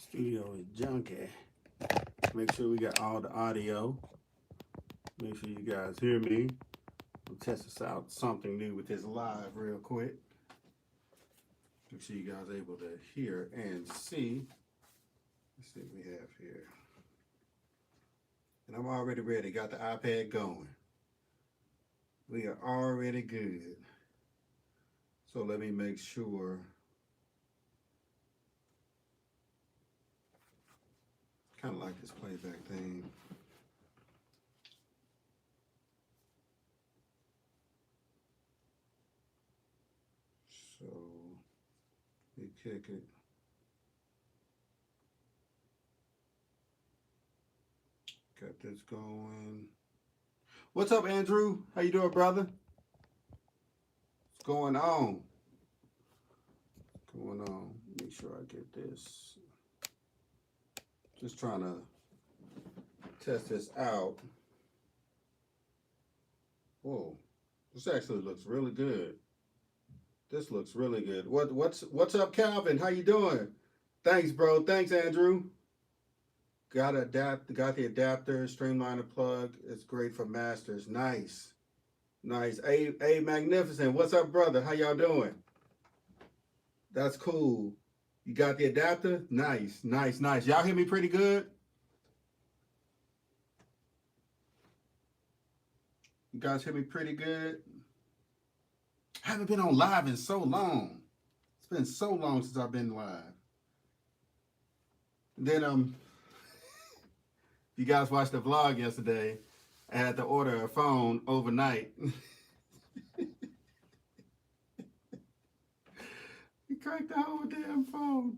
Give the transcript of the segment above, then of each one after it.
Studio is junky. Make sure we got all the audio. Make sure you guys hear me. We'll test this out, something new with this live real quick. Make sure you guys are able to hear and see. Let's see what we have here. And I'm already ready. Got the iPad going. We are already good. So let me make sure. Kind of like this playback thing. So we kick it. Got this going. What's up, Andrew? How you doing, brother? What's going on? What's going on? Make sure I get this. Just trying to test this out. Whoa, this actually looks really good. This looks really good. What's up, Calvin? How you doing? Thanks, bro. Thanks, Andrew. Got the adapter, streamliner plug. It's great for masters. Nice. Nice. Hey, Magnificent. What's up, brother? How y'all doing? That's cool. You got the adapter? Nice, nice, nice. Y'all hear me pretty good? You guys hear me pretty good? I haven't been on live in so long. It's been so long since I've been live. Then you guys watched the vlog yesterday. I had to order a phone overnight. You cracked the whole damn phone.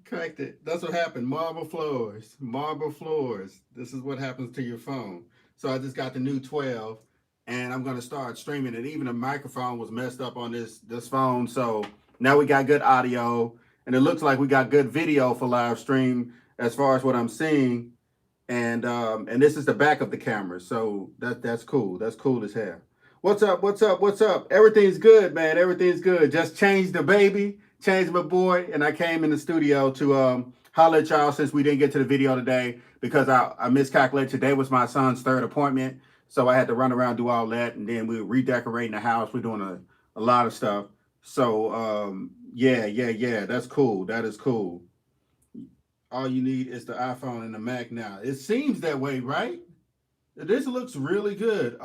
Cracked it. That's what happened. Marble floors. Marble floors. This is what happens to your phone. So I just got the new 12 and I'm going to start streaming it. Even the microphone was messed up on this phone. So now we got good audio and it looks like we got good video for live stream as far as what I'm seeing. And this is the back of the camera. So that's cool. That's cool as hell. What's up? What's up? What's up? Everything's good, man. Everything's good. Just changed the baby. Changed my boy, and I came in the studio to holler at y'all since we didn't get to the video today because I miscalculated. Today was my son's third appointment, so I had to run around, do all that, and then we were redecorating the house. We're doing a lot of stuff. So, yeah, that's cool. That is cool. All you need is the iPhone and the Mac now. It seems that way, right? This looks really good.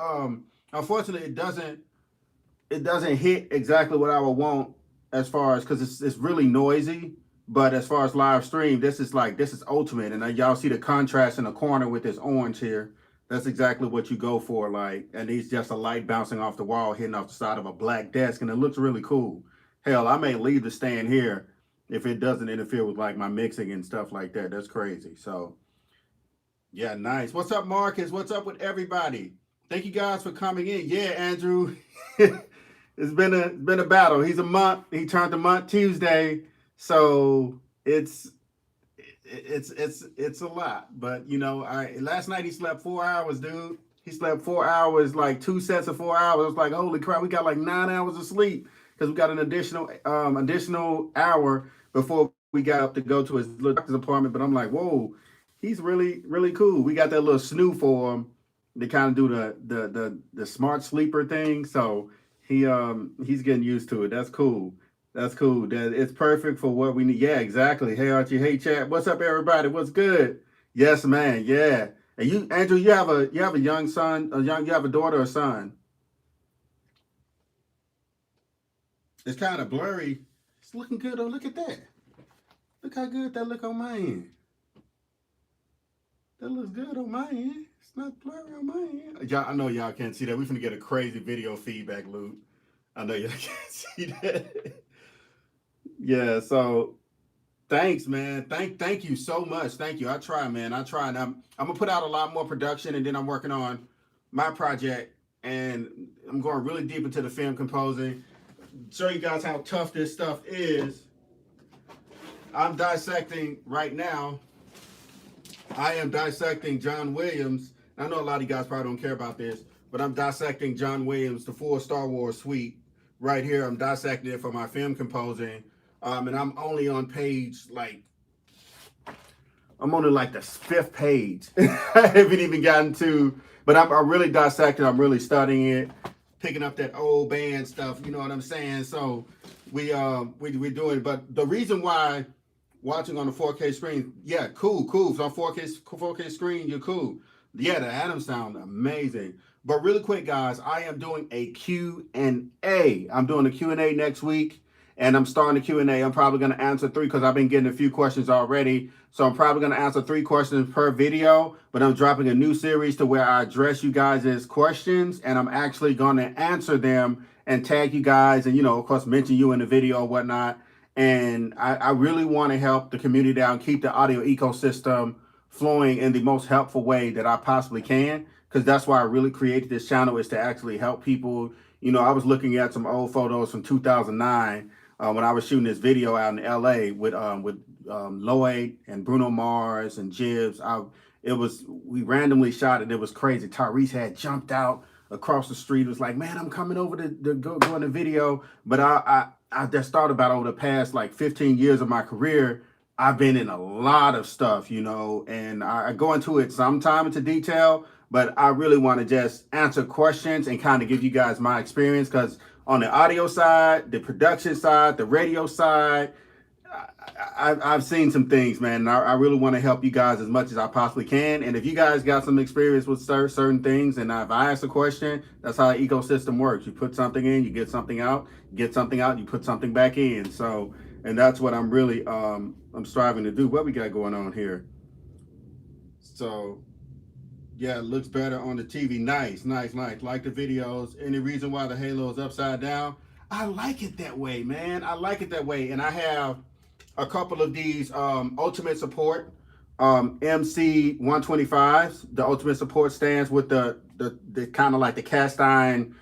Unfortunately, it doesn't hit exactly what I would want as far as, because it's really noisy, but as far as live stream, this is ultimate. And y'all see the contrast in the corner with this orange here. That's exactly what you go for. Like, and it's just a light bouncing off the wall, hitting off the side of a black desk, and it looks really cool. Hell, I may leave the stand here if it doesn't interfere with like my mixing and stuff like that. That's crazy. So yeah, nice. What's up, Marcus? What's up with everybody? Thank you guys for coming in. Yeah, Andrew. It's been a battle. He's a month. He turned a month Tuesday, so it's a lot. But you know, last night he slept 4 hours, dude. He slept 4 hours, like 2 sets of 4 hours. I was like, holy crap, we got like 9 hours of sleep because we got an additional hour before we got up to go to his doctor's appointment. But I'm like, whoa, he's really cool. We got that little snoo for him to kind of do the smart sleeper thing. So he's getting used to it. That's cool. That's cool. It's perfect for what we need. Yeah, exactly. Hey Archie, hey chat. What's up, everybody? What's good? Yes, man. Yeah. And you, Andrew, you have a young son, you have a daughter or son. It's kind of blurry. It's looking good. Oh, look at that. Look how good that look on my end. That looks good on my end. It's not blurry on my end. Y'all, I know y'all can't see that. We're finna get a crazy video feedback loop. I know y'all can't see that. Yeah, so thanks, man. Thank you so much. Thank you. I try, man. I try, and I'm gonna put out a lot more production, and then I'm working on my project, and I'm going really deep into the film composing. Show you guys how tough this stuff is. I'm dissecting right now. I am dissecting John Williams. I know a lot of you guys probably don't care about this, but I'm dissecting John Williams, the full Star Wars suite right here. I'm dissecting it for my film composing. And I'm only on page like I'm on like the 5th page. I haven't even gotten to, but I'm really dissecting. I'm really studying it, picking up that old band stuff. You know what I'm saying? So we're doing. But the reason why watching on the 4K screen, yeah, cool. If on 4K screen, you're cool. Yeah, the atoms sound amazing. But really quick, guys, I am doing a Q&A. I'm doing a Q&A next week, and I'm starting the Q&A. I'm probably going to answer 3 because I've been getting a few questions already. So I'm probably going to answer 3 questions per video, but I'm dropping a new series to where I address you guys' questions, and I'm actually going to answer them and tag you guys and, you know, of course, mention you in the video or whatnot. And I really want to help the community out and keep the audio ecosystem flowing in the most helpful way that I possibly can, because that's why I really created this channel, is to actually help people. You know, I was looking at some old photos from 2009 when I was shooting this video out in LA with Lloyd and Bruno Mars and Jibbs. We randomly shot it. It was crazy. Tyrese had jumped out across the street. It was like, man, I'm coming over to go in the video. But I just thought about over the past like 15 years of my career, I've been in a lot of stuff, you know, and I go into it sometime into detail, but I really want to just answer questions and kind of give you guys my experience, because on the audio side, the production side, the radio side, I've seen some things, man. And I really want to help you guys as much as I possibly can. And if you guys got some experience with certain things, and if I ask a question, that's how the ecosystem works. You put something in, you get something out. You get something out, you put something back in. So, and that's what I'm really I'm striving to do. What we got going on here? So, yeah, it looks better on the TV. Nice. Like the videos. Any reason why the halo is upside down? I like it that way, man. I like it that way. And I have a couple of these ultimate support MC125s, the ultimate support stands with the kind of like the cast iron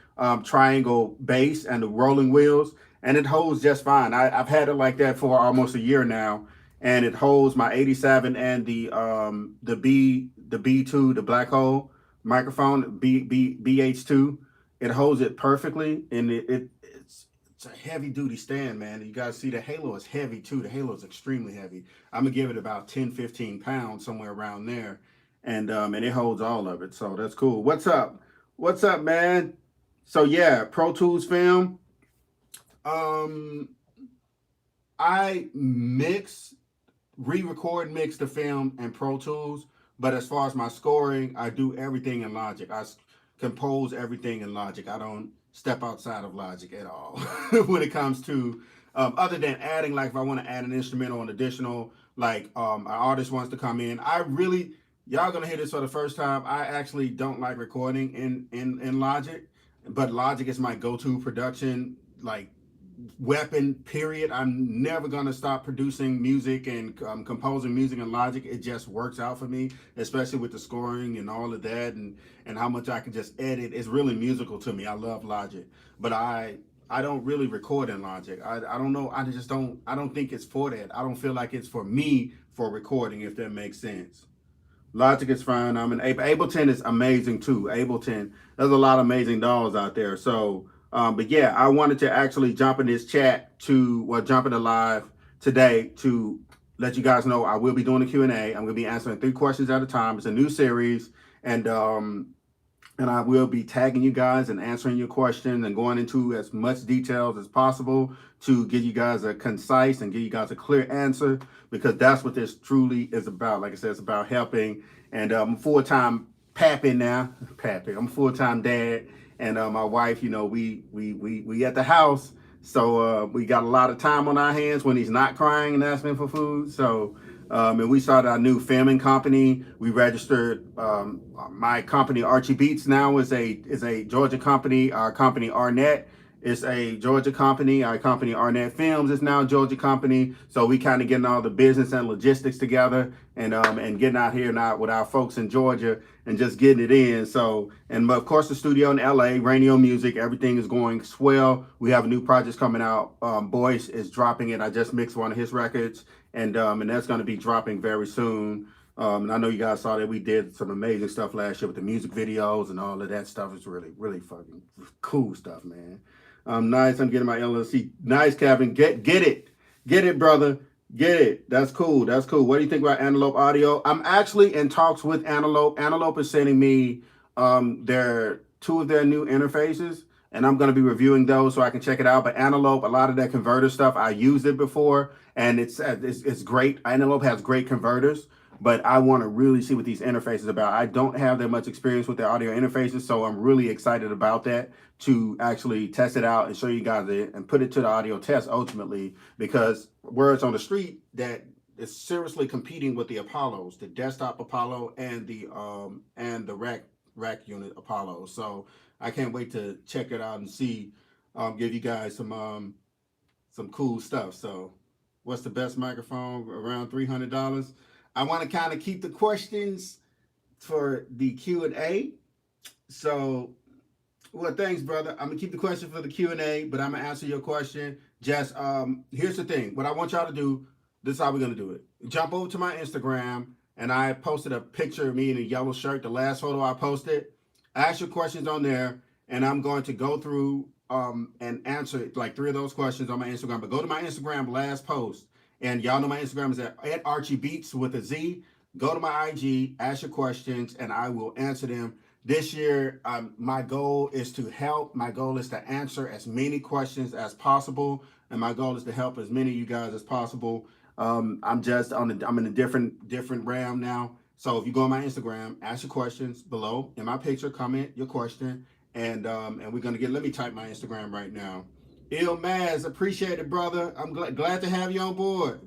triangle base and the rolling wheels, and it holds just fine. I've had it like that for almost a year now, and it holds my 87 and the B2, the black hole microphone, BH2. It holds it perfectly, and it's a heavy duty stand, man. You guys see the halo is heavy too. The halo is extremely heavy. I'm gonna give it about 10-15 pounds, somewhere around there, and it holds all of it. So that's cool. What's up, man? So yeah, Pro Tools film. I re-record, mix the film in Pro Tools, but as far as my scoring, I do everything in Logic. I compose everything in Logic. I don't step outside of Logic at all when it comes to other than adding, like if I want to add an instrumental or an additional, like an artist wants to come in. Y'all gonna hear this for the first time. I actually don't like recording in Logic, but Logic is my go-to production like weapon, period. I'm never gonna stop producing music and composing music in Logic. It just works out for me, especially with the scoring and all of that, and how much I can just edit. It's really musical to me. I love Logic, but I don't really record in Logic. I don't know. I don't think it's for that. I don't feel like it's for me for recording, if that makes sense. Logic is fine. Ableton is amazing too. Ableton, there's a lot of amazing DAWs out there. So but yeah, I wanted to actually jump in this chat jump in the live today to let you guys know I will be doing a Q&A. I'm going to be answering 3 questions at a time. It's a new series, and I will be tagging you guys and answering your questions and going into as much details as possible to give you guys a concise and give you guys a clear answer, because that's what this truly is about. Like I said, it's about helping. And I'm a full-time pappy now. I'm a full-time dad. And my wife, you know, we at the house, so we got a lot of time on our hands when he's not crying and asking for food. So, and we started our new filming company. We registered my company Archie Beats now is a Georgia company. Our company Arnett is a Georgia company. Our company Arnett Films is now a Georgia company. So we kind of getting all the business and logistics together, and getting out here now with our folks in Georgia and just getting it in. So, and of course the studio in LA, Radio Music, everything is going swell. We have a new project coming out. Boyce is dropping it. I just mixed one of his records, and that's going to be dropping very soon. And I know you guys saw that we did some amazing stuff last year with the music videos and all of that stuff. It's really fucking cool stuff, man. Nice. I'm getting my LLC. Nice, Kevin. Get it, brother. Get it. That's cool. That's cool. What do you think about Antelope Audio? I'm actually in talks with Antelope. Antelope is sending me their two of their new interfaces, and I'm going to be reviewing those so I can check it out. But Antelope, a lot of that converter stuff, I used it before, and it's great. Antelope has great converters, but I want to really see what these interfaces are about. I don't have that much experience with their audio interfaces, so I'm really excited about that to actually test it out and show you guys it and put it to the audio test ultimately, because words on the street that is seriously competing with the Apollos, the desktop Apollo and the rack unit Apollo. So I can't wait to check it out and see, give you guys some cool stuff. So what's the best microphone? Around $300. I want to kind of keep the questions for the Q&A. So, well, thanks, brother. I'm gonna keep the question for the Q&A, but I'm gonna answer your question. Just here's the thing. What I want y'all to do, this is how we're gonna do it. Jump over to my Instagram, and I posted a picture of me in a yellow shirt, the last photo I posted. Ask your questions on there, and I'm going to go through and answer like 3 of those questions on my Instagram. But go to my Instagram last post, and y'all know my Instagram is at ArchieBeats with a Z. Go to my IG, ask your questions, and I will answer them. This year, my goal is to help. My goal is to answer as many questions as possible, and my goal is to help as many of you guys as possible. I'm just I'm in a different realm now. So if you go on my Instagram, ask your questions below in my picture, comment your question, and we're gonna get. Let me type my Instagram right now. Maz, appreciate it, brother. I'm glad to have you on board.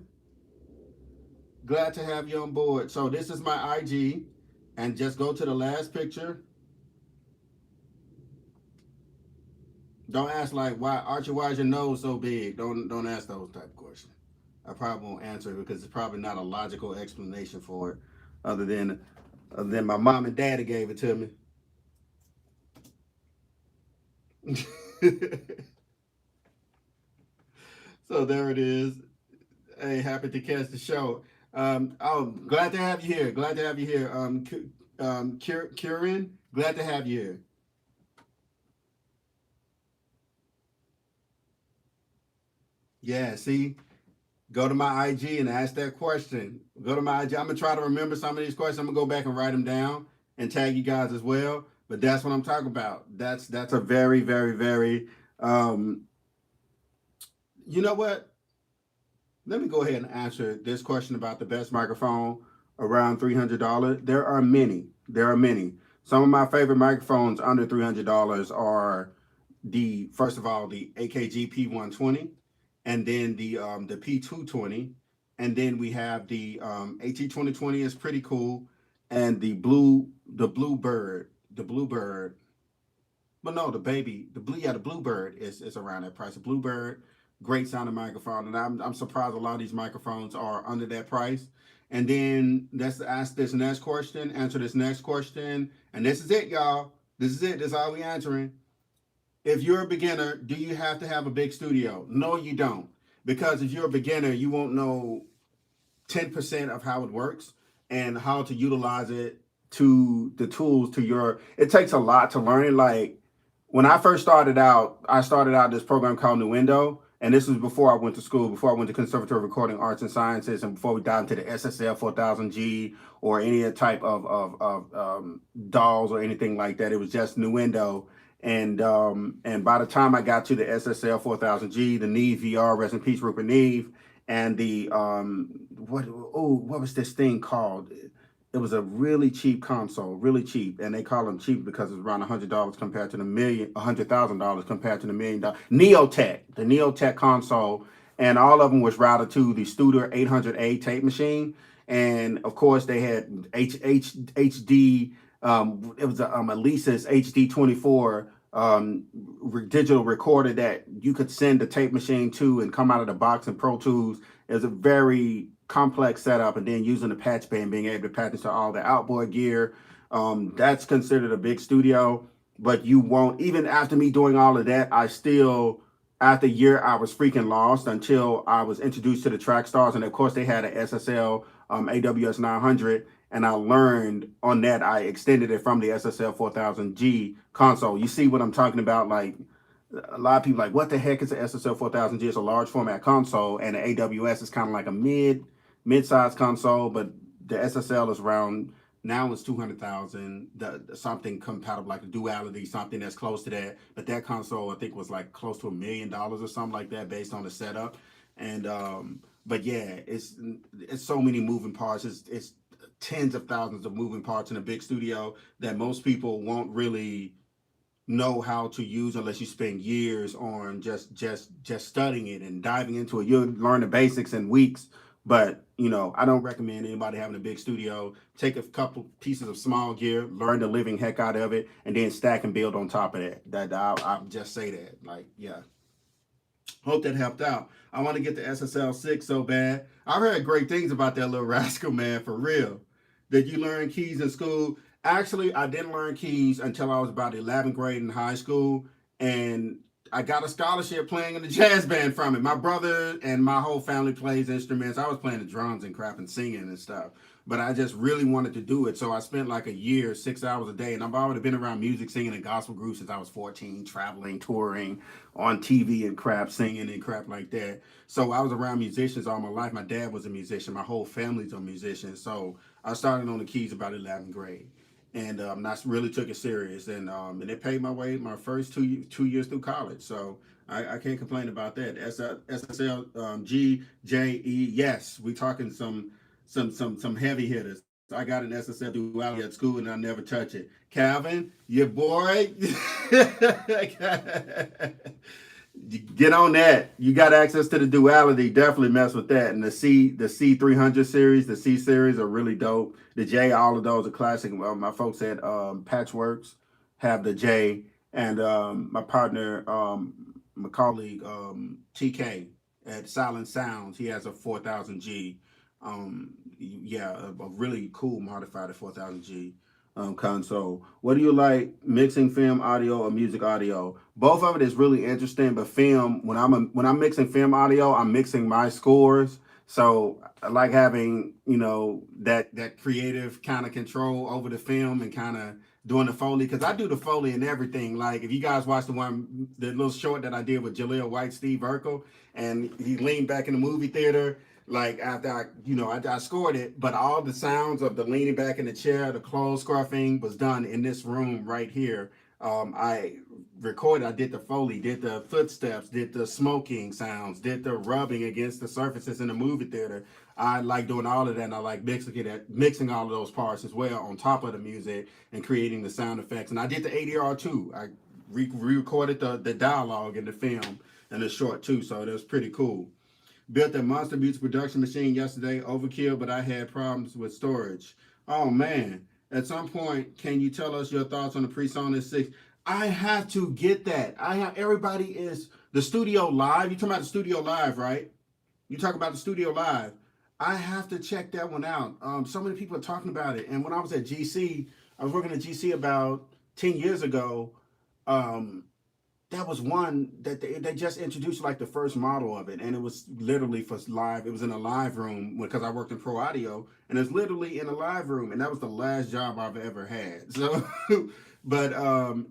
Glad to have you on board. So this is my IG, and just go to the last picture. Don't ask like, why Archie, why is your nose so big? Don't ask those type of questions. I probably won't answer it because it's probably not a logical explanation for it, other than my mom and daddy gave it to me. So there it is. Hey, happy to catch the show. Oh, glad to have you here. Glad to have you here. Kieran, glad to have you here. Yeah, see, go to my IG and ask that question. Go to my IG. I'm gonna try to remember some of these questions. I'm gonna go back and write them down and tag you guys as well. But that's what I'm talking about. That's a very, very, very. You know what? Let me go ahead and answer this question about the best microphone around $300. There are many. There are many. Some of my favorite microphones under $300 are first of all, the AKG P120, and then the P220, and then we have the AT2020 is pretty cool, and the Bluebird, but no, the Bluebird is around that price. The Bluebird, great sounding microphone, and I'm surprised a lot of these microphones are under that price. And then let's ask this next question, answer this next question, and this is it, y'all. This is it. This is all we answering. If you're a beginner, do you have to have a big studio? No, you don't. Because if you're a beginner, you won't know 10% of how it works and how to utilize it to the tools to your. It takes a lot to learn it. Like when I first started out, I started out this program called Nuendo. And this was before I went to school, before I went to Conservatory of Recording Arts and Sciences, and before we dived into the SSL 4000G or any type of DAWs or anything like that. It was just Nuendo. And by the time I got to the SSL 4000G, the Neve VR, rest in peace, Rupert Neve, and the what was this thing called? It was a really cheap console, really cheap, and they call them cheap because it's around $100 compared to $100,000 compared to the $1 million. Neotech, the Neotech console, and all of them was routed to the Studer 800A tape machine, and of course they had HD. It was a Alesis HD24 digital recorder that you could send the tape machine to and come out of the box in Pro Tools. It was a very complex setup, and then using the patch bay and being able to patch into all the outboard gear. That's considered a big studio, but you won't, even after me doing all of that, I still, after a year, I was freaking lost until I was introduced to the Trackstars. And of course they had an SSL AWS 900. And I learned on that, I extended it from the SSL 4000G console. You see what I'm talking about? Like a lot of people like, what the heck is the SSL 4000G? It's a large format console, and the AWS is kind of like a mid-sized console, but the SSL is around, now it's 200,000, something compatible like a duality, something that's close to that. But that console I think was like close to $1 million or something like that based on the setup. And but yeah, it's so many moving parts. It's tens of thousands of moving parts in a big studio that most people won't really know how to use unless you spend years on just studying it and diving into it. You'll learn the basics in weeks, but I don't recommend anybody having a big studio. Take a couple pieces of small gear, learn the living heck out of it, and then stack and build on top of that. I'll just say that. Like, yeah. Hope that helped out. I want to get the SSL6 so bad. I've heard great things about that little rascal, man, for real. Did you learn keys in school? Actually, I didn't learn keys until I was about 11th grade in high school, and I got a scholarship playing in the jazz band from it. My brother and my whole family plays instruments. I was playing the drums and crap and singing and stuff, but I just really wanted to do it. So I spent like a year, 6 hours a day, and I've already been around music, singing in gospel groups since I was 14, traveling, touring, on TV and crap, singing and crap like that. So I was around musicians all my life. My dad was a musician. My whole family's a musician. So I started on the keys about 11th grade, and I really took it serious, and it paid my way my first two years through college. So I can't complain about that. SSL, G, J, E, yes, we talking some heavy hitters. I got an SSL duality at school and I never touch it. Calvin, your boy. Get on that. You got access to the duality. Definitely mess with that. And the C300 series, the C series are really dope. The J, all of those are classic. My folks at Patchworks have the J, and my partner, my colleague TK at Silent Sounds, he has a 4000G. Yeah, a really cool modified 4000G console. What do you like, mixing film audio or music audio? Both of it is really interesting, but film, when I'm mixing film audio, I'm mixing my scores. So I like having that creative kind of control over the film and kind of doing the Foley, because I do the Foley and everything. Like if you guys watch the little short that I did with Jaleel White, Steve Urkel, and he leaned back in the movie theater, like after I scored it, but all the sounds of the leaning back in the chair, the clothes scruffing was done in this room right here. I recorded, I did the Foley, did the footsteps, did the smoking sounds, did the rubbing against the surfaces in the movie theater. I like doing all of that, and I like mixing all of those parts as well on top of the music and creating the sound effects. And I did the ADR too. I re-recorded the dialogue in the film and the short too, so that was pretty cool. Built a Monster Beats production machine yesterday, overkill, but I had problems with storage. Oh man, at some point, can you tell us your thoughts on the Presonus 6? I have to get that. Everybody is the Studio Live. You talking about the Studio Live, right? You talk about the Studio Live. I have to check that one out. So many people are talking about it. And when I was at GC, I was working at GC about 10 years ago. Um, that was one that they just introduced, like the first model of it, and it was literally for live. It was in a live room because I worked in pro audio, and it's literally in a live room, and that was the last job I've ever had. So but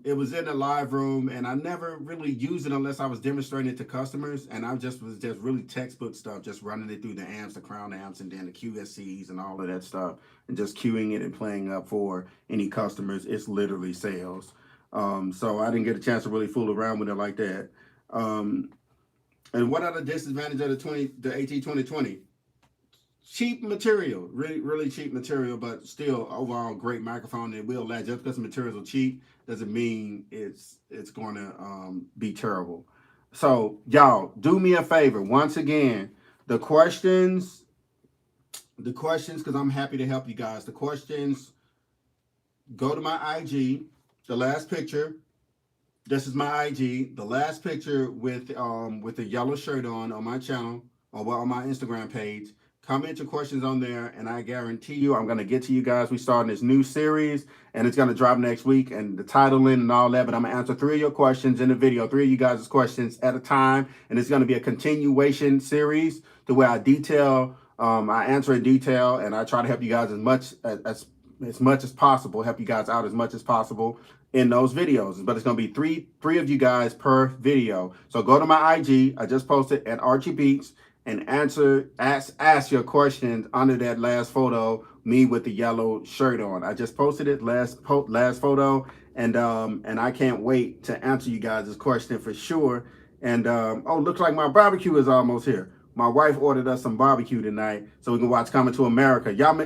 it was in a live room, and I never really used it unless I was demonstrating it to customers, and I was just really textbook stuff, just running it through the amps, the crown amps, and then the QSCs and all of that stuff, and just queuing it and playing up for any customers. It's literally sales. So I didn't get a chance to really fool around with it like that. And what are the disadvantages of the AT2020? Cheap material, really cheap material, but still overall great microphone. It will last. Just because the materials are cheap doesn't mean it's going to be terrible. So y'all, do me a favor. Once again, the questions, because I'm happy to help you guys. The questions, go to my IG. The last picture, this is my IG. The last picture with the yellow shirt on my channel, or on my Instagram page. Comment your questions on there, and I guarantee you I'm going to get to you guys. We're starting this new series, and it's going to drop next week, and the title in and all that, but I'm going to answer 3 of your questions in the video, 3 of you guys' questions at a time, and it's going to be a continuation series to where I answer in detail, and I try to help you guys as much as possible, help you guys out as much as possible. in those videos, but it's going to be three of you guys per video. So go to my IG. I just posted at Archie Beats and ask your questions under that last photo, me with the yellow shirt on. I just posted it last photo, and I can't wait to answer you guys' question for sure. And oh, looks like my barbecue is almost here. My wife ordered us some barbecue tonight so we can watch Coming to America. Y'all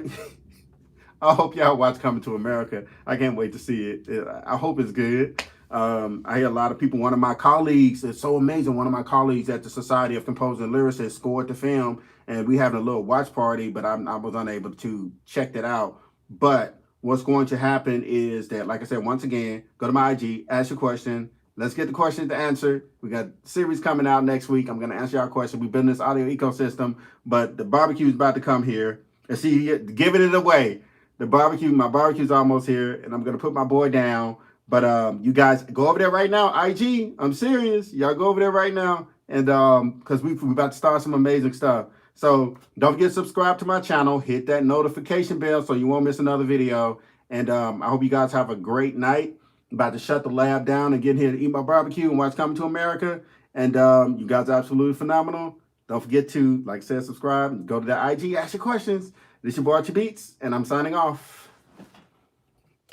I hope y'all watch Coming to America. I can't wait to see it. I hope it's good. I hear a lot of people. One of my colleagues, it's so amazing. One of my colleagues at the Society of Composers and Lyricists scored the film, and we having a little watch party, but I was unable to check that out. But what's going to happen is that, like I said, once again, go to my IG, ask your question. Let's get the questions answered. We got series coming out next week. I'm going to answer your question. We've been in this audio ecosystem, but the barbecue is about to come here. And see, giving it away. My barbecue's almost here, and I'm gonna put my boy down. But you guys go over there right now. IG, I'm serious. Y'all go over there right now, and because we're about to start some amazing stuff. So don't forget to subscribe to my channel. Hit that notification bell so you won't miss another video. And I hope you guys have a great night. I'm about to shut the lab down and get here to eat my barbecue and watch Coming to America. And you guys are absolutely phenomenal. Don't forget to, like I said, subscribe. Go to the IG, ask your questions. This your boy Archie Beats, and I'm signing off.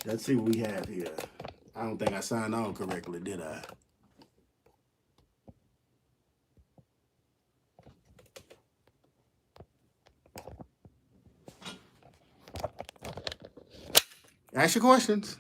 Let's see what we have here. I don't think I signed on correctly, did I? Ask your questions.